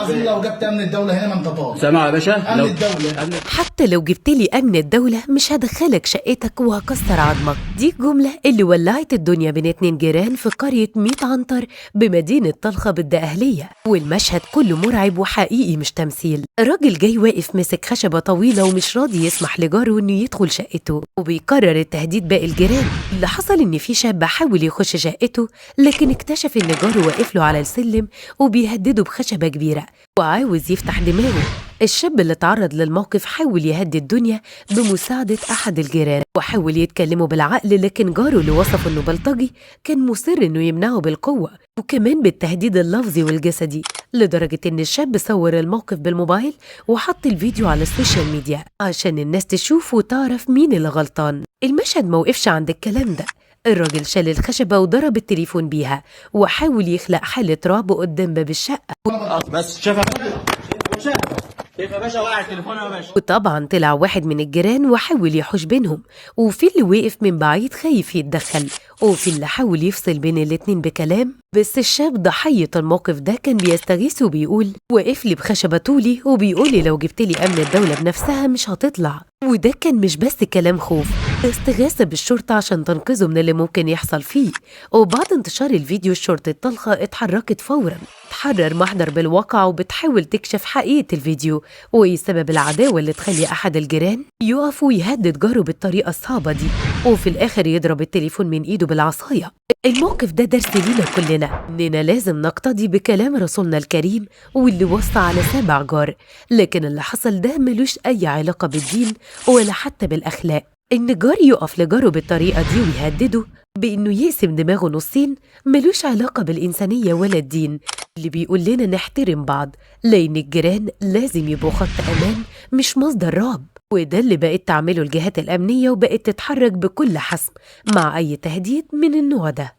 العظيم لو جبت امن الدوله هنا ما انت طالع. سامع يا باشا؟ امن الدوله. حتى لو جبت لي أمن الدولة مش هدخلك شقتك وهكسر عظمك. دي الجملة اللي ولعت الدنيا بين 2 جيران في قرية 100 عنتر بمدينة طلخة بالدقهلية، والمشهد كله مرعب وحقيقي مش تمثيل. راجل جاي واقف ماسك خشبة طويلة ومش راضي يسمح لجاره إنه يدخل شقته، وبيكرر التهديد باقي الجيران. اللي حصل إن في شاب حاول يخش شقته، لكن اكتشف إن جاره واقف له على السلم وبيهدده بخشبة كبيرة وعاوز يفتح دماغه. الشاب اللي تعرض للموقف حاول يهدي الدنيا بمساعدة أحد الجيران وحاول يتكلمه بالعقل، لكن جاره اللي وصفه إنه بلطجي كان مصر إنه يمنعه بالقوة وكمان بالتهديد اللفظي والجسدي، لدرجة إن الشاب صور الموقف بالموبايل وحط الفيديو على السوشيال ميديا عشان الناس تشوف وتعرف مين اللي غلطان. المشهد موقفش عند الكلام ده، الراجل شال الخشبة وضرب التليفون بيها وحاول يخلق حالة رعب قدام باب الشقة. بس شايف يا باشا وقع التليفون يا باشا. وطبعا طلع واحد من الجيران وحاول يحوش بينهم، وفي اللي وقف من بعيد خايف يتدخل، وفي اللي حاول يفصل بين الاتنين بكلام. بس الشاب ضحية الموقف ده كان بيستغيث وبيقول واقف لي بخشبة طولي وبيقول لي لو جبت لي أمن الدولة بنفسها مش هتطلع. وده كان مش بس كلام خوف، استغاثة بالشرطة عشان تنقذه من اللي ممكن يحصل فيه. وبعد انتشار الفيديو شرطة طلخة اتحركت فورا، تحرر محضر بالواقع وبتحاول تكشف حقيقة الفيديو وايه سبب العداوة اللي تخلي أحد الجيران يقف ويهدد جاره بالطريقة الصعبة دي، وفي الآخر يضرب التليفون من إيده بالعصاية. الموقف ده درس لينا كلنا إننا لازم نقتدي بكلام رسولنا الكريم واللي وصى على 7 جار، لكن اللي حصل ده ملوش أي علاقة بالدين ولا حتى بالأخلاق. إن جار يقف لجاره بالطريقة دي ويهدده بإنه يقسم دماغه نصين ملوش علاقة بالإنسانية ولا الدين، اللي بيقول لنا نحترم بعض، لأن الجيران لازم يبقوا خط أمان مش مصدر رعب. وده اللي بقت تعمله الجهات الأمنية، وبقت تتحرك بكل حسم مع أي تهديد من النوع ده.